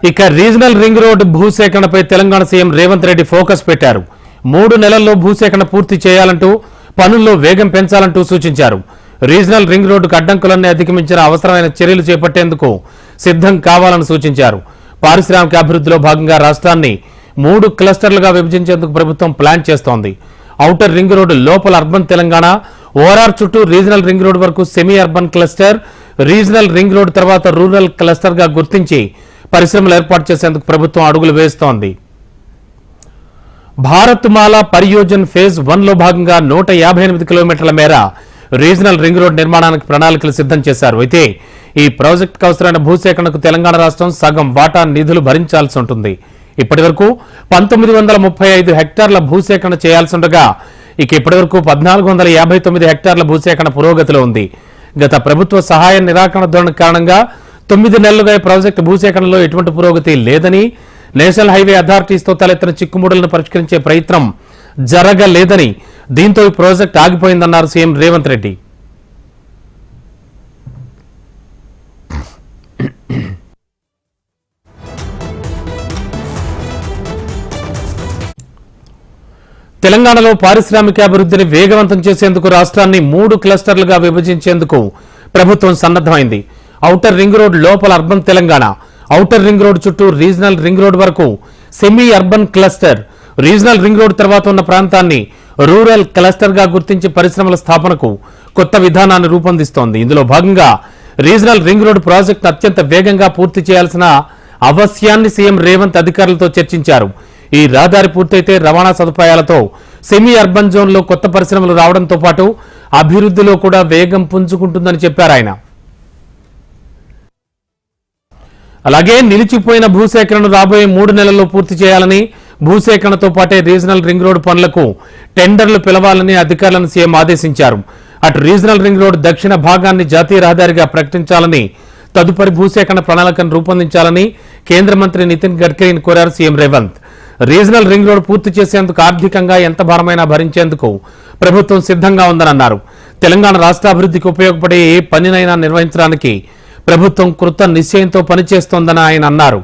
ఇక regional ring road భూసేకరణపై Telangana CM Revanth Reddy focus పెట్టారు. 3 నెలల్లో భూసేకరణ పూర్తి చేయాలంటూ పనుల్లో వేగం పెంచాలంటూ సూచించారు. రీజనల్ రింగ్ రోడ్డుకు అడ్డంకులన్నీ అధిగమించిన అవసరమైన చర్యలు చేపట్టేందుకు సిద్ధం కావాలని సూచించారు. పారిశ్రామిక అభివృద్ధిలో భాగంగా రాష్ట్రాన్ని 3 క్లస్టర్లుగా విభజించేందుకు ప్రభుత్వం ప్లాన్ చేస్తోంది. ఔటర్ రింగ్ రోడ్డు లోపల అర్బన్ తెలంగాణ, ఓఆర్ఆర్ చుట్టూ రీజనల్ రింగ్ రోడ్ వరకు semi urban cluster, regional ring road తర్వాత రూరల్ క్లస్టర్ గా గుర్తించి పరిశ్రమలు ఏర్పాటు చేసేందుకు ప్రభుత్వం అడుగులు వేస్తోంది. భారత్ మాలా పరియోజన్ ఫేజ్ 1లో భాగంగా 158 కిలోమీటర్ల మేర రీజనల్ రింగ్ రోడ్ నిర్మాణానికి ప్రణాళికలు సిద్ధం చేశారు. అయితే ఈ ప్రాజెక్టుకు అవసరమైన భూసేకరణకు తెలంగాణ రాష్ట్రం సగం వాటా నిధులు భరించాల్సి ఉంటుంది. ఇప్పటి వరకు 1935 హెక్టార్ల భూసేకరణ చేయాల్సి ఉండగా ఇప్పటి వరకు 1459 హెక్టార్ల భూసేకరణ పురోగతిలో ఉంది. గత ప్రభుత్వ సహాయ నిరాకరణ ధోరణి కారణంగా 9 నెలలుగా ఈ ప్రాజెక్టు భూసేకరణలో ఎటువంటి పురోగతి లేదని, నేషనల్ హైవే అథారిటీస్తో తలెత్తిన చిక్కుముడులను పరిష్కరించే ప్రయత్నం జరగలేదని, దీంతో ఈ ప్రాజెక్టు ఆగిపోయిందన్నారు సీఎం రేవంత్ రెడ్డి. తెలంగాణలో పారిశ్రామికాభివృద్ధిని వేగవంతం చేసేందుకు రాష్ట్రాన్ని 3 క్లస్టర్లుగా విభజించేందుకు ప్రభుత్వం సన్నద్దమైంది. ఔటర్ రింగ్ రోడ్ లోపల urban Telangana, outer ring road చుట్టూ రీజనల్ రింగ్ రోడ్ వరకు semi urban cluster, regional ring road తర్వాత ఉన్న ప్రాంతాన్ని రూరల్ క్లస్టర్ గా గుర్తించి పరిశ్రమల స్థాపనకు కొత్త విధానాన్ని రూపొందిస్తోంది. ఇందులో భాగంగా రీజనల్ రింగ్ రోడ్ ప్రాజెక్టు అత్యంత వేగంగా పూర్తి చేయాల్సిన అవశ్యాన్ని సీఎం రేవంత్ అధికారులతో చర్చించారు. ఈ రహదారి పూర్తయితే రవాణా సదుపాయాలతో సెమీ అర్బన్ జోన్ లో కొత్త పరిశ్రమలు రావడంతో పాటు అభివృద్ధిలో కూడా వేగం పుంజుకుంటుందని చెప్పారు ఆయన. అలాగే నిలిచిపోయిన భూసేకరణను రాబోయే 3 నెలల్లో పూర్తి చేయాలని, భూసేకరణతో పాటే రీజనల్ రింగ్ రోడ్ పనులకు టెండర్లు పిలవాలని అధికారులను సీఎం ఆదేశించారు. అటు రీజనల్ రింగ్ రోడ్ దక్షిణ భాగాన్ని జాతీయ రహదారిగా ప్రకటించాలని, తదుపరి భూసేకరణ ప్రణాళికను రూపొందించాలని కేంద్ర మంత్రి నితిన్ గడ్కరీని కోరారు CM Revanth. Regional ring road పూర్తి చేసేందుకు ఆర్థికంగా ఎంత భారమైనా భరించేందుకు ప్రభుత్వం సిద్ధంగా ఉందని అన్నారు. తెలంగాణ రాష్ట్ర అభివృద్ధికి ఉపయోగపడే ఏ పనినైనా నిర్వహించడానికి ప్రభుత్వం కృత నిశ్చయంతో పనిచేస్తోందని ఆయన అన్నారు.